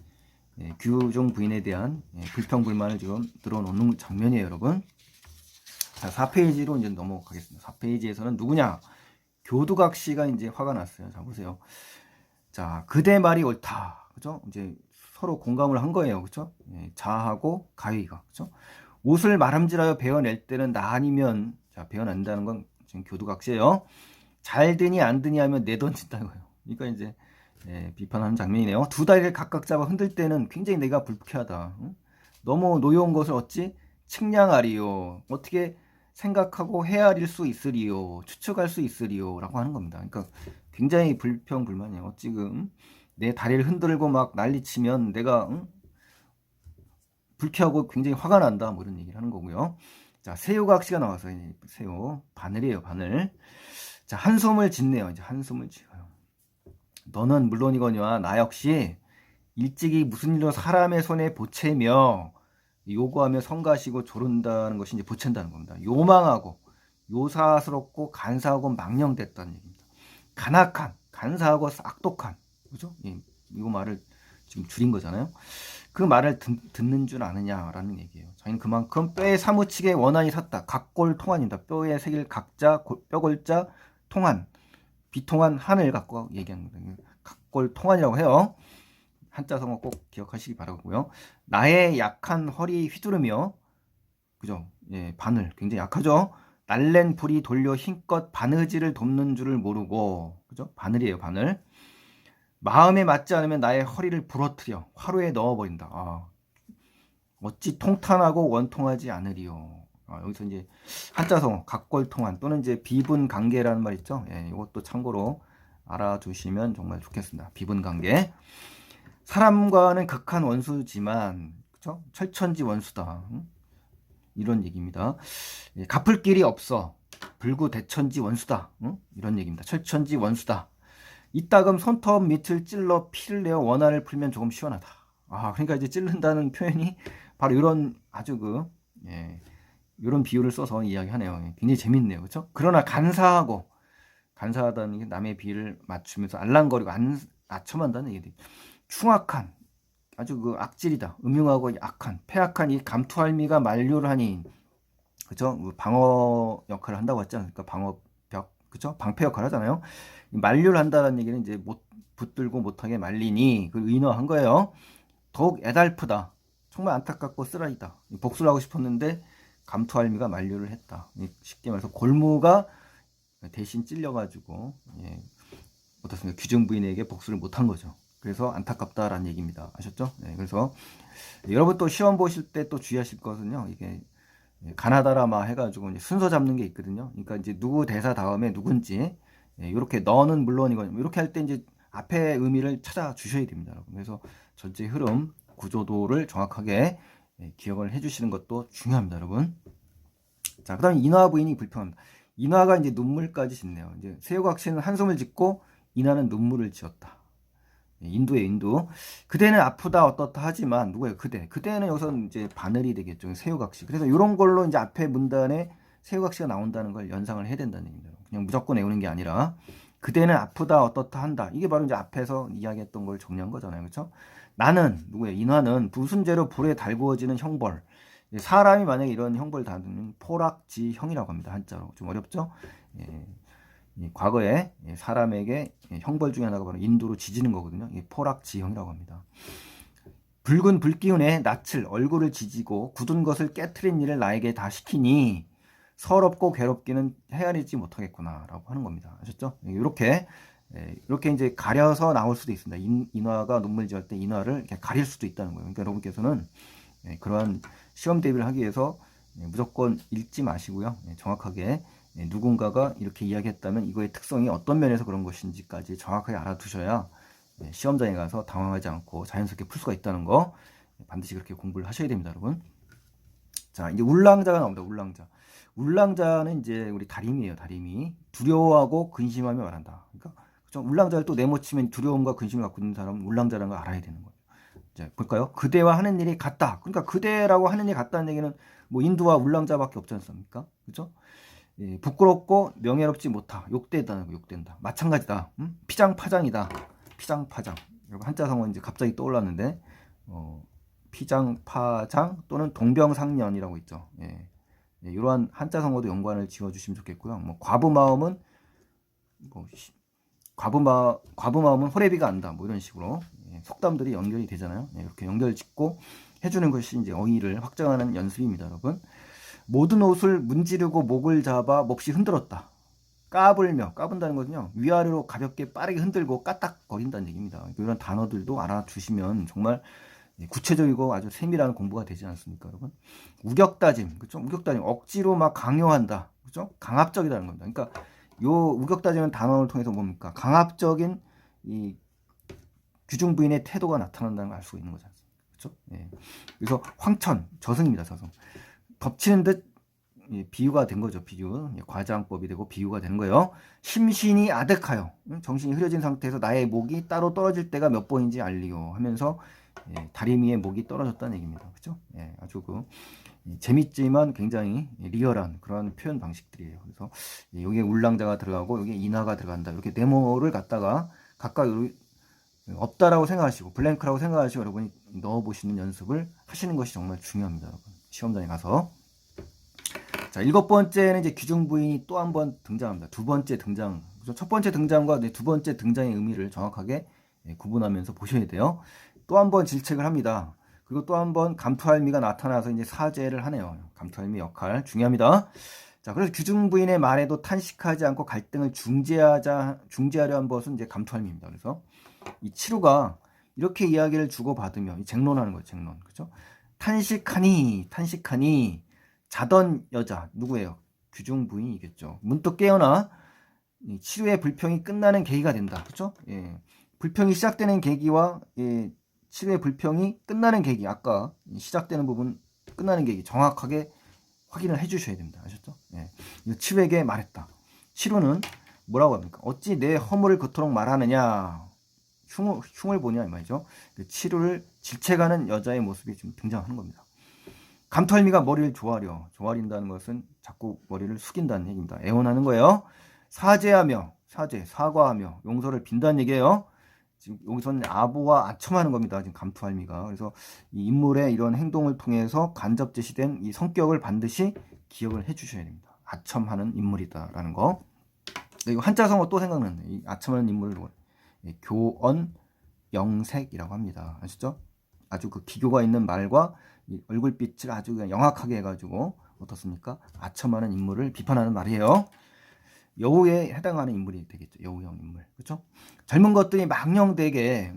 규중 부인에 대한 불평불만을 지금 늘어놓는 장면이에요, 여러분. 자, 4페이지로 이제 넘어가겠습니다. 4페이지에서는 누구냐? 교두각시가 이제 화가 났어요. 자, 보세요. 자, 그대 말이 옳다. 그죠? 이제 서로 공감을 한 거예요. 그죠? 자하고 가위가. 그죠? 옷을 말함질하여 베어낼 때는 나 아니면, 자, 베어낸다는 건 지금 교두각시예요. 잘 드니 안 드니 하면 내던진다는 거예요. 그러니까 이제 비판하는 장면이네요. 두 다리를 각각 잡아 흔들 때는 굉장히 내가 불쾌하다. 응? 너무 노여운 것을 어찌 측량하리요. 어떻게 생각하고 헤아릴 수 있으리요. 추측할 수 있으리요. 라고 하는 겁니다. 그러니까 굉장히 불평불만이에요. 지금 내 다리를 흔들고 막 난리치면 내가 불쾌하고 굉장히 화가 난다. 뭐 이런 얘기를 하는 거고요. 자, 새우각시가 나와서 새우 바늘이에요. 바늘. 자, 한숨을 짓네요. 이제 한숨을 지어요. 너는 물론이거니와 나 역시 일찍이 무슨 일로 사람의 손에 보채며 요구하며 성가시고 조른다는 것이 이제 보챈다는 겁니다. 요망하고 요사스럽고 간사하고 망령됐다는 얘기입니다. 간악한, 간사하고 악독한, 그죠? 이거 말을 지금 줄인 거잖아요. 그 말을 듣는 줄 아느냐라는 얘기예요. 저희는 그만큼 뼈에 사무치게 원한이 샀다. 각골통한입니다. 뼈에 새길 각자, 뼈골자, 통한, 비통한 한을 갖고 얘기하는 거예요. 각골통한이라고 해요. 한자성어 꼭 기억하시기 바라고요. 나의 약한 허리 휘두르며, 그죠? 바늘 굉장히 약하죠. 날랜 불이 돌려 힘껏 바느질을 돕는 줄을 모르고, 그죠? 바늘이에요, 바늘. 마음에 맞지 않으면 나의 허리를 부러뜨려 화로에 넣어버린다. 어찌 통탄하고 원통하지 않으리요. 여기서 이제 한자성 각골통한 또는 이제 비분관계라는 말 있죠. 예, 이것도 참고로 알아두시면 정말 좋겠습니다. 비분관계. 사람과는 극한 원수지만 그쵸? 철천지 원수다. 이런 얘기입니다. 예, 갚을 길이 없어. 불구대천지 원수다. 이런 얘기입니다. 철천지 원수다. 이따금 손톱 밑을 찔러 피를 내어 원한을 풀면 조금 시원하다. 그러니까 이제 찔른다는 표현이 바로 이런 아주 이런 비유를 써서 이야기하네요. 굉장히 재밌네요. 그렇죠? 그러나 간사하다는 게 남의 비를 맞추면서 알랑거리고 아첨한다는 얘기들. 충악한 아주 악질이다. 음흉하고 악한 패악한 이 감투할미가 만류하니 그죠? 방어 역할을 한다고 했지 않습니까? 방어벽 그죠? 방패 역할을 하잖아요. 만류를 한다는 얘기는 이제 못 붙들고 못하게 말리니 그 의노한 거예요. 더욱 애달프다. 정말 안타깝고 쓰라리다. 복수를 하고 싶었는데 감투할미가 만류를 했다. 쉽게 말해서 골무가 대신 찔려가지고 어떻습니까? 귀중 부인에게 복수를 못한 거죠. 그래서 안타깝다라는 얘기입니다. 아셨죠? 그래서 여러분 또 시험 보실 때 또 주의하실 것은요. 이게 가나다라마 해가지고 이제 순서 잡는 게 있거든요. 그러니까 이제 누구 대사 다음에 누군지 이렇게 너는 물론이고 이렇게 할 때 이제 앞에 의미를 찾아 주셔야 됩니다. 여러분. 그래서 전체 흐름 구조도를 정확하게 기억을 해주시는 것도 중요합니다, 여러분. 자, 그다음 인화 부인이 불평합니다. 인화가 이제 눈물까지 짓네요. 이제 세우각시는 한숨을 짓고 인화는 눈물을 지었다. 인도의 인도. 그대는 아프다 어떻다 하지만 누구예요? 그대는 여기서 이제 바늘이 되겠죠. 세우각시. 그래서 이런 걸로 이제 앞에 문단에 세우각시가 나온다는 걸 연상을 해야 된다는 얘기입니다. 그냥 무조건 외우는 게 아니라 그대는 아프다 어떻다 한다. 이게 바로 이제 앞에서 이야기했던 걸 정리한 거잖아요. 그렇죠? 나는 누구예요? 인화는 무슨 죄로 불에 달구어지는 형벌. 사람이 만약에 이런 형벌을 받으면 포락지형이라고 합니다. 한자로. 좀 어렵죠? 과거에 사람에게 형벌 중에 하나가 바로 인도로 지지는 거거든요. 포락지형이라고 합니다. 붉은 불기운에 낯을 얼굴을 지지고 굳은 것을 깨트린 일을 나에게 다 시키니 서럽고 괴롭기는 헤아리지 못하겠구나 라고 하는 겁니다. 아셨죠? 이렇게 이제 가려서 나올 수도 있습니다. 인화가 눈물 지을 때 인화를 이렇게 가릴 수도 있다는 거예요. 그러니까 여러분께서는 그러한 시험 대비를 하기 위해서 무조건 읽지 마시고요. 정확하게 누군가가 이렇게 이야기했다면 이거의 특성이 어떤 면에서 그런 것인지까지 정확하게 알아두셔야 시험장에 가서 당황하지 않고 자연스럽게 풀 수가 있다는 거 반드시 그렇게 공부를 하셔야 됩니다, 여러분. 자, 이제 울랑자가 나옵니다. 울랑자는 이제 우리 다림이에요. 다림이 두려워하고 근심하며 말한다. 그러니까 그렇죠? 울랑자를 또 네모치면 두려움과 근심을 갖고 있는 사람은 울랑자라는 걸 알아야 되는 거예요. 자, 볼까요? 그대와 하는 일이 같다. 그러니까 그대라고 하는 일이 같다는 얘기는 뭐 인두와 울랑자밖에 없지 않습니까? 그렇죠? 부끄럽고 명예롭지 못하. 욕되다는 거, 욕된다. 마찬가지다. 피장파장이다. 피장파장. 여러분 한자성어 이제 갑자기 떠올랐는데 피장파장 또는 동병상련이라고 있죠. 이러한 한자성어도 연관을 지어주시면 좋겠고요. 뭐 과부마음은 뭐 과부마음은 호래비가 안다. 뭐 이런 식으로 속담들이 연결이 되잖아요. 이렇게 연결 짓고 해주는 것이 이제 어휘를 확장하는 연습입니다, 여러분. 모든 옷을 문지르고 목을 잡아 몹시 흔들었다. 까분다는 거는요. 위아래로 가볍게 빠르게 흔들고 까딱거린다는 얘기입니다. 이런 단어들도 알아주시면 정말 구체적이고 아주 세밀한 공부가 되지 않습니까, 여러분? 우격다짐, 그렇죠? 우격다짐, 억지로 막 강요한다, 그렇죠? 강압적이라는 겁니다. 그러니까 요 우격다짐은 단어를 통해서 뭡니까? 강압적인 이 귀중 부인의 태도가 나타난다는 걸 알 수가 있는 거지 않습니까? 그렇죠? 그래서 황천, 저승입니다, 저승. 덮치는 듯 비유가 된 거죠. 비유. 과장법이 되고 비유가 되는 거예요. 심신이 아득하여 정신이 흐려진 상태에서 나의 목이 따로 떨어질 때가 몇 번인지 알리요 하면서 다리미의 목이 떨어졌다는 얘기입니다. 그렇죠? 아주 재밌지만 굉장히 리얼한 그런 표현 방식들이에요. 그래서 여기에 울랑자가 들어가고 여기에 인화가 들어간다. 이렇게 네모를 갖다가 각각 없다라고 생각하시고 블랭크라고 생각하시고 여러분이 넣어보시는 연습을 하시는 것이 정말 중요합니다. 여러분. 시험장에 가서. 자, 7번째는 이제 귀중 부인이 또 한 번 등장합니다. 두 번째 등장. 첫 번째 등장과 두 번째 등장의 의미를 정확하게 구분하면서 보셔야 돼요. 또 한 번 질책을 합니다. 그리고 또 한 번 감투할미가 나타나서 이제 사죄를 하네요. 감투할미 역할 중요합니다. 자, 그래서 귀중 부인의 말에도 탄식하지 않고 갈등을 중재하려 한 것은 이제 감투할미입니다. 그래서 이 치루가 이렇게 이야기를 주고받으며 이 쟁론하는 거예요. 쟁론. 그죠? 탄식하니 자던 여자 누구예요? 규중 부인이겠죠. 문득 깨어나 이 치루의 불평이 끝나는 계기가 된다. 그죠? 예. 불평이 시작되는 계기와 예, 치루의 불평이 끝나는 계기, 아까 시작되는 부분 끝나는 계기 정확하게 확인을 해주셔야 됩니다. 아셨죠? 예. 치루에게 말했다. 치루는 뭐라고 합니까? 어찌 내 허물을 그토록 말하느냐? 흉을 보냐 이 말이죠. 치루를 질책하는 여자의 모습이 지금 등장하는 겁니다. 감투할미가 머리를 조아린다는 것은 자꾸 머리를 숙인다는 얘기입니다. 애원하는 거예요. 사과하며 용서를 빈다는 얘기예요. 지금 여기서는 아부와 아첨하는 겁니다. 지금 감투할미가. 그래서 이 인물의 이런 행동을 통해서 간접 제시된 이 성격을 반드시 기억을 해주셔야 됩니다. 아첨하는 인물이다라는 거. 이거 한자성어 또 생각나네. 이 아첨하는 인물을 교언 영색이라고 합니다. 아시죠? 아주 그 기교가 있는 말과 이 얼굴빛을 아주 그냥 영악하게 해가지고 어떻습니까? 아첨하는 인물을 비판하는 말이에요. 여우에 해당하는 인물이 되겠죠. 여우형 인물. 그렇죠? 젊은 것들이 망령되게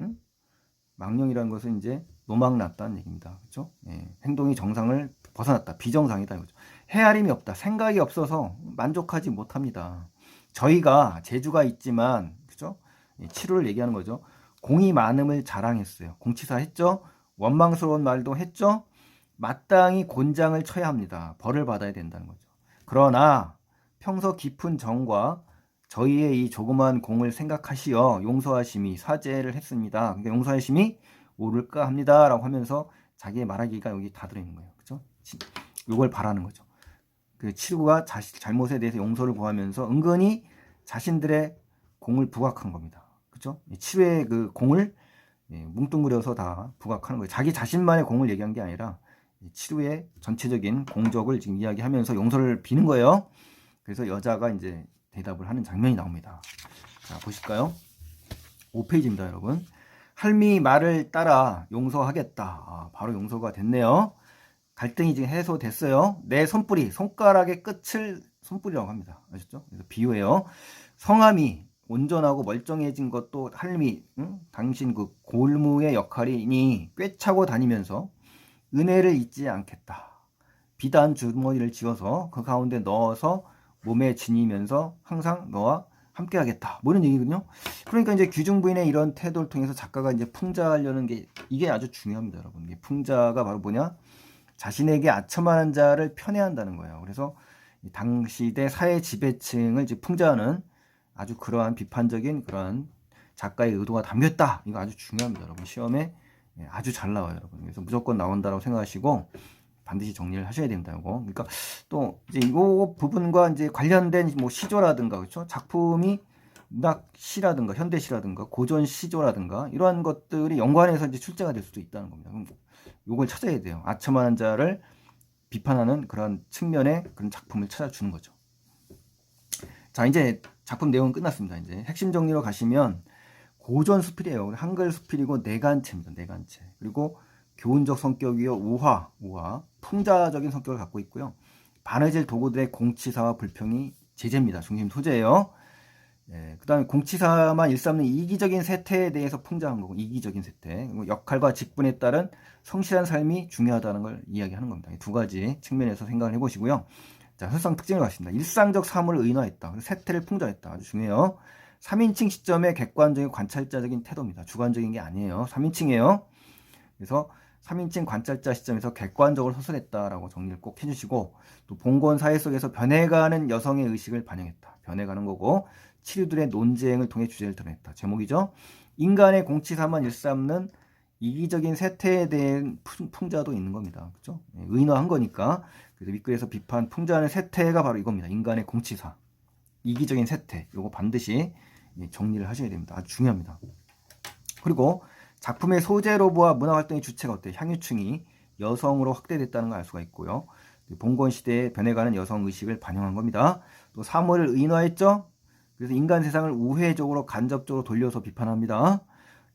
망령이라는 것은 이제 노망났다는 얘기입니다. 그렇죠? 예, 행동이 정상을 벗어났다. 비정상이다 이거죠. 헤아림이 없다. 생각이 없어서 만족하지 못합니다. 저희가 재주가 있지만 그렇죠? 예, 치료를 얘기하는 거죠. 공이 많음을 자랑했어요. 공치사 했죠? 원망스러운 말도 했죠? 마땅히 곤장을 쳐야 합니다. 벌을 받아야 된다는 거죠. 그러나 평소 깊은 정과 저희의 이 조그만 공을 생각하시어 용서하심이 사죄를 했습니다. 근데 용서하심이 옳을까 합니다. 라고 하면서 자기의 말하기가 여기 다 들어있는 거예요. 그죠? 이걸 바라는 거죠. 그 치루가 잘못에 대해서 용서를 구하면서 은근히 자신들의 공을 부각한 겁니다. 그죠? 치루의 그 공을 뭉뚱그려서 다 부각하는 거예요. 자기 자신만의 공을 얘기한 게 아니라 치루의 전체적인 공적을 지금 이야기하면서 용서를 비는 거예요. 그래서 여자가 이제 대답을 하는 장면이 나옵니다. 자, 보실까요? 5페이지입니다, 여러분. 할미 말을 따라 용서하겠다. 바로 용서가 됐네요. 갈등이 지금 해소됐어요. 내 손가락의 끝을 손뿌리라고 합니다. 아셨죠? 그래서 비유해요. 성함이 온전하고 멀쩡해진 것도 할미, 당신 그 골무의 역할이니 꿰차고 다니면서 은혜를 잊지 않겠다. 비단 주머니를 쥐어서 그 가운데 넣어서 몸에 지니면서 항상 너와 함께 하겠다. 뭐 이런 얘기거든요. 그러니까 이제 규중 부인의 이런 태도를 통해서 작가가 이제 풍자하려는 게 이게 아주 중요합니다, 여러분. 이게 풍자가 바로 뭐냐? 자신에게 아첨하는 자를 편애한다는 거예요. 그래서 당시대 사회 지배층을 이제 풍자하는 아주 그러한 비판적인 그러한 작가의 의도가 담겼다. 이거 아주 중요합니다, 여러분. 시험에 아주 잘 나와요, 여러분. 그래서 무조건 나온다라고 생각하시고 반드시 정리를 하셔야 됩니다, 이거. 그러니까 또 이제 이거 부분과 이제 관련된 뭐 시조라든가 그렇죠? 작품이 문학시라든가 현대시라든가 고전 시조라든가 이러한 것들이 연관해서 이제 출제가 될 수도 있다는 겁니다. 그럼 이걸 찾아야 돼요. 아첨하는 자를 비판하는 그런 측면의 그런 작품을 찾아주는 거죠. 자, 이제 작품 내용은 끝났습니다. 이제 핵심 정리로 가시면 고전 수필이에요. 한글 수필이고 내간체입니다. 내간체. 그리고 교훈적 성격이요. 우화, 풍자적인 성격을 갖고 있고요. 바느질 도구들의 공치사와 불평이 제재입니다. 중심 소재예요. 그 다음에 공치사만 일삼는 이기적인 세태에 대해서 풍자한 거고, 이기적인 세태. 역할과 직분에 따른 성실한 삶이 중요하다는 걸 이야기하는 겁니다. 두 가지 측면에서 생각을 해보시고요. 자, 설상 특징을 갖습니다. 일상적 사물을 의인화했다. 세태를 풍자했다. 아주 중요해요. 3인칭 시점의 객관적인 관찰자적인 태도입니다. 주관적인 게 아니에요. 3인칭이에요. 그래서 3인칭 관찰자 시점에서 객관적으로 서술했다라고 정리를 꼭 해주시고, 또 봉건 사회 속에서 변해가는 여성의 의식을 반영했다. 변해가는 거고, 치류들의 논쟁을 통해 주제를 드러냈다. 제목이죠. 인간의 공치사만 일삼는 이기적인 세태에 대한 풍자도 있는 겁니다. 그렇죠? 의인화한 거니까. 그래서 밑글에서 비판 풍자하는 세태가 바로 이겁니다. 인간의 공치사, 이기적인 세태. 요거 반드시 정리를 하셔야 됩니다. 아주 중요합니다. 그리고 작품의 소재로 보아 문화활동의 주체가 어때요? 향유층이 여성으로 확대됐다는 걸 알 수가 있고요. 봉건 시대에 변해가는 여성 의식을 반영한 겁니다. 또 사물을 의인화했죠. 그래서 인간 세상을 우회적으로 간접적으로 돌려서 비판합니다.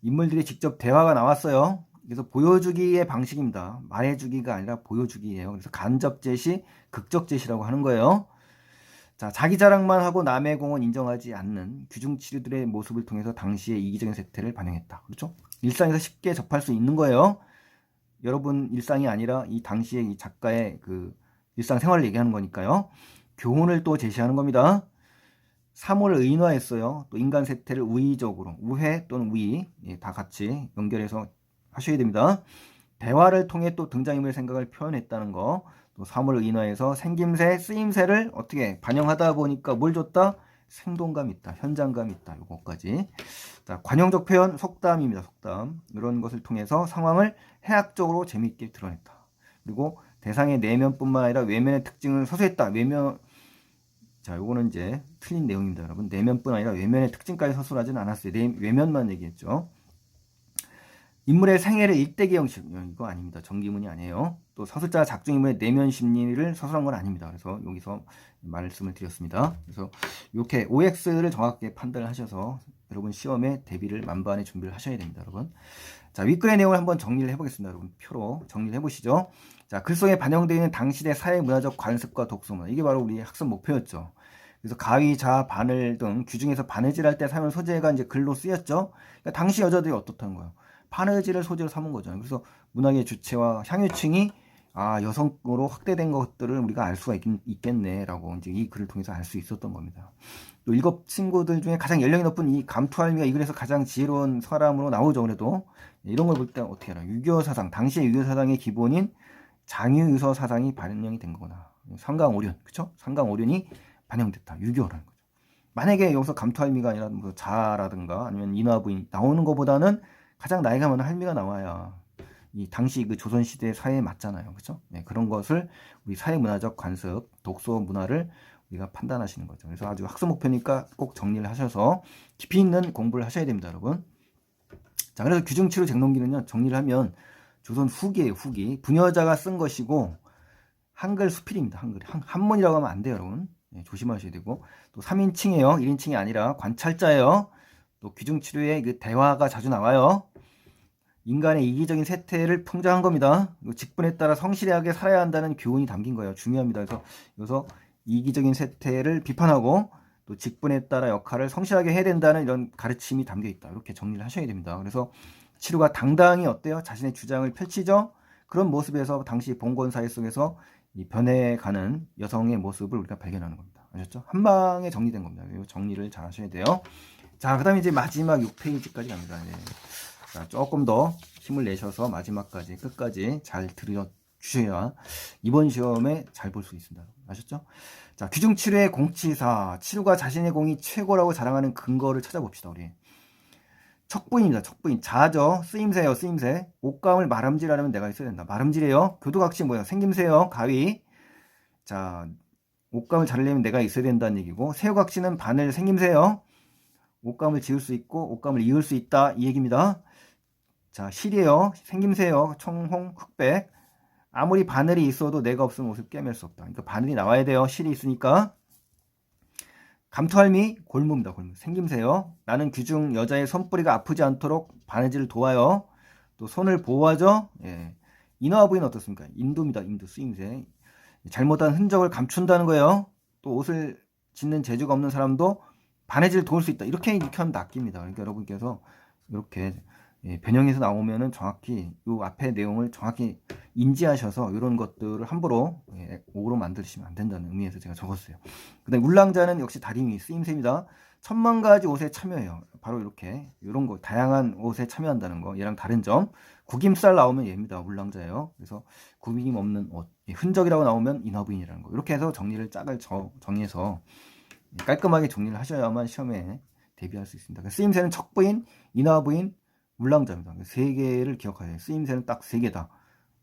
인물들이 직접 대화가 나왔어요. 그래서 보여주기의 방식입니다. 말해주기가 아니라 보여주기예요. 그래서 간접 제시, 극적 제시라고 하는 거예요. 자, 자기 자랑만 하고 남의 공은 인정하지 않는 귀중치루들의 모습을 통해서 당시의 이기적인 세태를 반영했다. 그렇죠? 일상에서 쉽게 접할 수 있는 거예요. 여러분 일상이 아니라 이 당시의 이 작가의 그 일상생활을 얘기하는 거니까요. 교훈을 또 제시하는 겁니다. 사물을 의인화했어요. 또 인간 세태를 우의적으로, 우회 또는 우의, 다 같이 연결해서 하셔야 됩니다. 대화를 통해 또 등장인물의 생각을 표현했다는 거, 또 사물을 인화해서 생김새, 쓰임새를 어떻게 반영하다 보니까 뭘 줬다? 생동감 있다, 현장감 있다, 요거까지. 자, 관용적 표현, 속담입니다. 속담. 이런 것을 통해서 상황을 해학적으로 재미있게 드러냈다. 그리고 대상의 내면뿐만 아니라 외면의 특징을 서술했다. 외면, 자, 요거는 이제 틀린 내용입니다, 여러분. 내면뿐 아니라 외면의 특징까지 서술하지는 않았어요. 외면만 얘기했죠. 인물의 생애를 일대기 형식, 이거 아닙니다. 정기문이 아니에요. 또 서술자 작중인물의 내면 심리를 서술한 건 아닙니다. 그래서 여기서 말씀을 드렸습니다. 그래서 이렇게 OX를 정확하게 판단을 하셔서 여러분 시험에 대비를 만반의 준비를 하셔야 됩니다, 여러분. 자, 윗글의 내용을 한번 정리를 해보겠습니다, 여러분. 표로 정리를 해보시죠. 자, 글 속에 반영되어 있는 당시의 사회 문화적 관습과 독소문, 이게 바로 우리 학습 목표였죠. 그래서 가위, 자, 바늘 등 규중에서 바느질할 때 사용한 소재가 이제 글로 쓰였죠. 그러니까 당시 여자들이 어떻다는 거예요? 바느질을 소재로 삼은 거잖아요. 그래서 문학의 주체와 향유층이 여성으로 확대된 것들을 우리가 알 수가 있겠네라고 이제 이 글을 통해서 알 수 있었던 겁니다. 또 일곱 친구들 중에 가장 연령이 높은 이 감투할미가 이 글에서 가장 지혜로운 사람으로 나오죠. 그래도 이런 걸 볼 때 어떻게 알아? 유교 사상, 당시의 유교 사상의 기본인 장유유서 사상이 반영이 된 거구나. 상강오륜, 그쵸? 상강오륜이 반영됐다. 유교라는 거죠. 만약에 여기서 감투할미가 아니라 뭐 자라든가 아니면 인화부인 나오는 것보다는 가장 나이가 많은 할미가 나와야 이 당시 그 조선시대 사회에 맞잖아요. 그죠? 네, 그런 것을 우리 사회문화적 관습, 독서 문화를 우리가 판단하시는 거죠. 그래서 아주 학습 목표니까 꼭 정리를 하셔서 깊이 있는 공부를 하셔야 됩니다, 여러분. 자, 그래서 규중치루 쟁론기는요, 정리를 하면 조선 후기예요, 후기. 부녀자가 쓴 것이고, 한글 수필입니다, 한글. 한문이라고 하면 안 돼요, 여러분. 네, 조심하셔야 되고. 또 3인칭이에요. 1인칭이 아니라 관찰자예요. 또 규중치루의 그 대화가 자주 나와요. 인간의 이기적인 세태를 풍자한 겁니다. 직분에 따라 성실하게 살아야 한다는 교훈이 담긴 거예요. 중요합니다. 그래서 여기서 이기적인 세태를 비판하고 또 직분에 따라 역할을 성실하게 해야 된다는 이런 가르침이 담겨 있다. 이렇게 정리를 하셔야 됩니다. 그래서 치루가 당당히 어때요? 자신의 주장을 펼치죠. 그런 모습에서 당시 봉건 사회 속에서 이 변해가는 여성의 모습을 우리가 발견하는 겁니다. 아셨죠? 한 방에 정리된 겁니다. 이 정리를 잘 하셔야 돼요. 자, 그 다음에 이제 마지막 6페이지까지 갑니다. 네. 자, 조금 더 힘을 내셔서 마지막까지 끝까지 잘 들어주셔야 이번 시험에 잘 볼 수 있습니다. 아셨죠? 자, 규중치루의 공치사. 치루가 자신의 공이 최고라고 자랑하는 근거를 찾아봅시다, 우리. 척부인입니다. 척부인. 자죠. 쓰임새요, 쓰임새. 옷감을 마름질하려면 내가 있어야 된다. 마름질이에요. 교도각시 뭐예요? 생김새요. 가위. 자, 옷감을 자르려면 내가 있어야 된다는 얘기고, 새우각시는 바늘 생김새요. 옷감을 지을 수 있고 옷감을 이을 수 있다, 이 얘기입니다. 자, 실이에요. 생김새요. 청홍, 흑백. 아무리 바늘이 있어도 내가 없으면 옷을 꿰맬 수 없다. 그러니까 바늘이 나와야 돼요. 실이 있으니까. 감투할미, 골무입니다. 골무. 생김새요. 나는 귀중 여자의 손뿌리가 아프지 않도록 바느질을 도와요. 또 손을 보호하죠. 예. 인화부인 어떻습니까? 인두입니다. 인두, 쓰임새. 잘못한 흔적을 감춘다는 거예요. 또 옷을 짓는 재주가 없는 사람도 바느질 도울 수 있다. 이렇게 하면 낚입니다. 그러니까 여러분께서 이렇게 변형해서 나오면은 정확히 이 앞에 내용을 정확히 인지하셔서 이런 것들을 함부로 오로 만드시면 안 된다는 의미에서 제가 적었어요. 그다음에 울랑자는 역시 다리미 쓰임새입니다. 10,000가지 옷에 참여해요. 바로 이렇게 이런 거 다양한 옷에 참여한다는 거. 얘랑 다른 점. 구김살 나오면 얘입니다. 울랑자예요. 그래서 구김 없는 옷. 흔적이라고 나오면 인화부인이라는 거. 이렇게 해서 정리를 짝을 정해서 깔끔하게 정리를 하셔야만 시험에 대비할 수 있습니다. 쓰임새는 척부인, 인화부인, 울랑자입니다. 세 개를 기억하세요. 쓰임새는 딱 세 개다.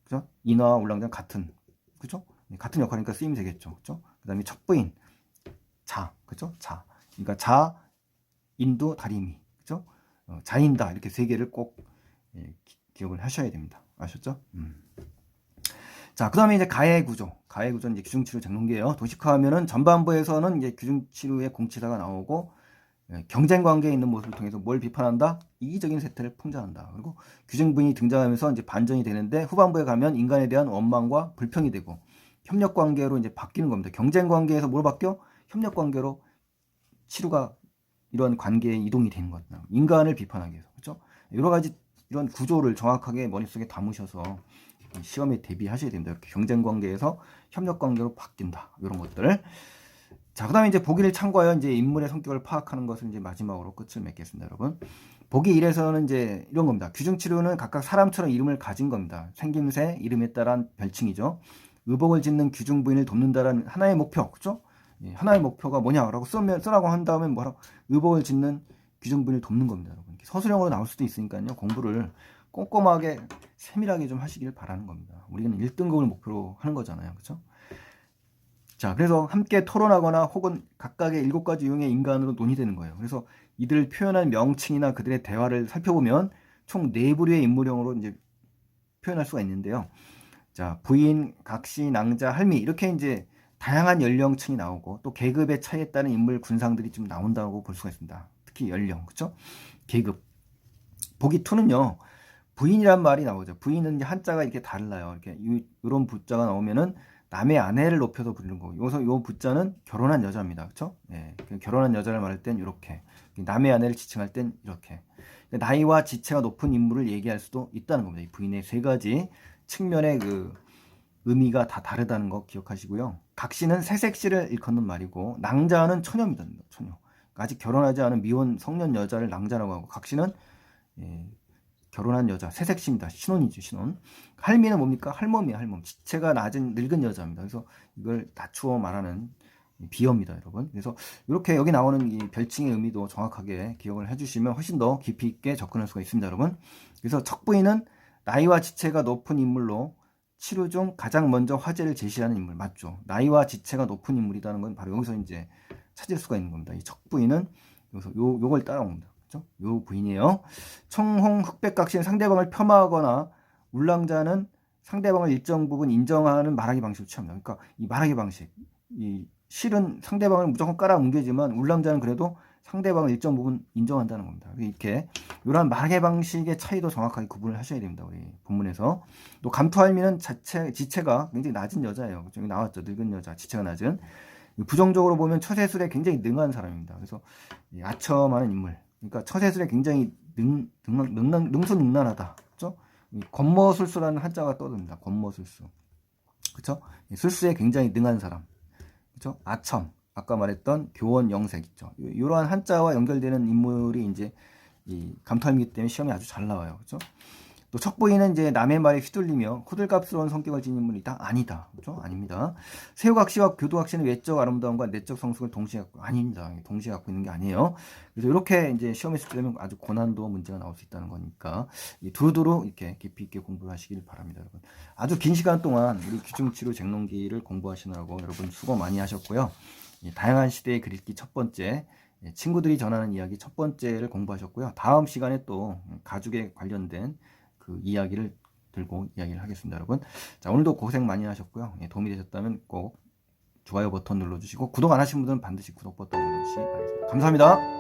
그죠? 인화와 울랑자는 같은, 그죠? 같은 역할이니까 쓰임새겠죠. 그죠? 그 다음에 척부인, 자, 그죠? 자. 그러니까 자, 인두, 다리미, 그죠? 자인다. 이렇게 세 개를 꼭 기억을 하셔야 됩니다. 아셨죠? 자, 그 다음에 이제 가해 구조. 가해 구조는 이제 규중치루 쟁론기예요. 도식화하면은 전반부에서는 이제 규중치루의 공치사가 나오고, 경쟁 관계에 있는 모습을 통해서 뭘 비판한다? 이기적인 세태를 풍자한다. 그리고 규정부인이 등장하면서 이제 반전이 되는데, 후반부에 가면 인간에 대한 원망과 불평이 되고, 협력 관계로 이제 바뀌는 겁니다. 경쟁 관계에서 뭘 바뀌어? 협력 관계로 치루가 이런 관계의 이동이 되는 거다. 인간을 비판하기 위해서. 그렇죠? 여러 가지 이런 구조를 정확하게 머릿속에 담으셔서 시험에 대비하셔야 됩니다. 이렇게 경쟁 관계에서 협력 관계로 바뀐다. 이런 것들. 자, 그다음에 이제 보기를 참고하여 이제 인물의 성격을 파악하는 것을 이제 마지막으로 끝을 맺겠습니다, 여러분. 보기 1에서는 이제 이런 겁니다. 규중치루는 각각 사람처럼 이름을 가진 겁니다. 생김새, 이름에 따른 별칭이죠. 의복을 짓는 규중 부인을 돕는다라는 하나의 목표, 그렇죠? 예, 하나의 목표가 뭐냐라고 쓰라고 한 다음에 뭐라고 의복을 짓는 규중 부인을 돕는 겁니다, 여러분. 서술형으로 나올 수도 있으니까요. 공부를 꼼꼼하게 세밀하게 좀 하시길 바라는 겁니다. 우리는 1등급을 목표로 하는 거잖아요, 그렇죠? 자, 그래서 함께 토론하거나 혹은 각각의 7가지 유형의 인간으로 논의되는 거예요. 그래서 이들을 표현한 명칭이나 그들의 대화를 살펴보면 총 4부류의 인물형으로 이제 표현할 수가 있는데요. 자, 부인, 각시, 낭자, 할미 이렇게 이제 다양한 연령층이 나오고 또 계급의 차이에 따른 인물 군상들이 좀 나온다고 볼 수가 있습니다. 특히 연령, 그렇죠? 계급. 보기 2는요. 부인이란 말이 나오죠. 부인은 이제 한자가 이렇게 달라요. 이렇게 이런 부자가 나오면은 남의 아내를 높여서 부르는 거고, 여기서 요 부자는 결혼한 여자입니다. 그렇죠? 예, 결혼한 여자를 말할 땐 이렇게, 남의 아내를 지칭할 땐 이렇게. 나이와 지체가 높은 인물을 얘기할 수도 있다는 겁니다. 이 부인의 3가지 측면의 그 의미가 다 다르다는 거 기억하시고요. 각시는 새색시를 일컫는 말이고, 낭자는 처녀입니다. 처녀. 아직 결혼하지 않은 미혼 성년 여자를 낭자라고 하고, 각시는 예, 결혼한 여자, 새색시입니다. 신혼이죠, 신혼. 할미는 뭡니까? 할멈이에요, 할멈. 지체가 낮은 늙은 여자입니다. 그래서 이걸 낮추어 말하는 비어입니다, 여러분. 그래서 이렇게 여기 나오는 이 별칭의 의미도 정확하게 기억을 해주시면 훨씬 더 깊이 있게 접근할 수가 있습니다, 여러분. 그래서 척부인은 나이와 지체가 높은 인물로 치루 중 가장 먼저 화제를 제시하는 인물, 맞죠? 나이와 지체가 높은 인물이라는 건 바로 여기서 이제 찾을 수가 있는 겁니다. 이 척부인은 여기서 요걸 따라옵니다. 요 부인이에요. 청홍, 흑백각시는 상대방을 폄하하거나 울랑자는 상대방을 일정 부분 인정하는 말하기 방식을 취합니다. 그러니까 이 말하기 방식, 이 실은 상대방을 무조건 깔아뭉개지만 울랑자는 그래도 상대방을 일정 부분 인정한다는 겁니다. 이렇게 이러한 말하기 방식의 차이도 정확하게 구분을 하셔야 됩니다. 우리 본문에서. 또 감투할미는 지체가 굉장히 낮은 여자예요. 여기 나왔죠. 늙은 여자, 지체가 낮은. 부정적으로 보면 처세술에 굉장히 능한 사람입니다. 그래서 아첨하는 인물. 그러니까 처세술에 굉장히 능수능란하다. 그렇죠? 권모술수라는 한자가 떠듭니다. 권모술수. 그렇죠? 술수에 굉장히 능한 사람. 그렇죠? 아첨. 아까 말했던 교원 영색 있죠. 이러한 한자와 연결되는 인물이 이제 이 감투할미 때문에 시험에 아주 잘 나와요. 그렇죠? 또 척부인은 이제 남의 말에 휘둘리며 호들갑스러운 성격을 지닌 인물이다? 아니다. 그렇죠? 아닙니다. 새우각시와 교두각시는 외적 아름다움과 내적 성숙을 동시에 갖고 아닙니다. 동시에 갖고 있는 게 아니에요. 그래서 이렇게 이제 시험에 출제되면 아주 고난도 문제가 나올 수 있다는 거니까 두루두루 이렇게 깊이 있게 공부를 하시길 바랍니다, 여러분. 아주 긴 시간 동안 우리 규중치루 잭농기를 공부하시느라고 여러분 수고 많이 하셨고요. 다양한 시대의 글읽기 첫 번째, 친구들이 전하는 이야기 첫 번째를 공부하셨고요. 다음 시간에 또 가죽에 관련된 그 이야기를 들고 이야기를 하겠습니다, 여러분. 자, 오늘도 고생 많이 하셨고요. 도움이 되셨다면 꼭 좋아요 버튼 눌러주시고 구독 안 하신 분들은 반드시 구독 버튼 눌러주시기 바랍니다. 감사합니다.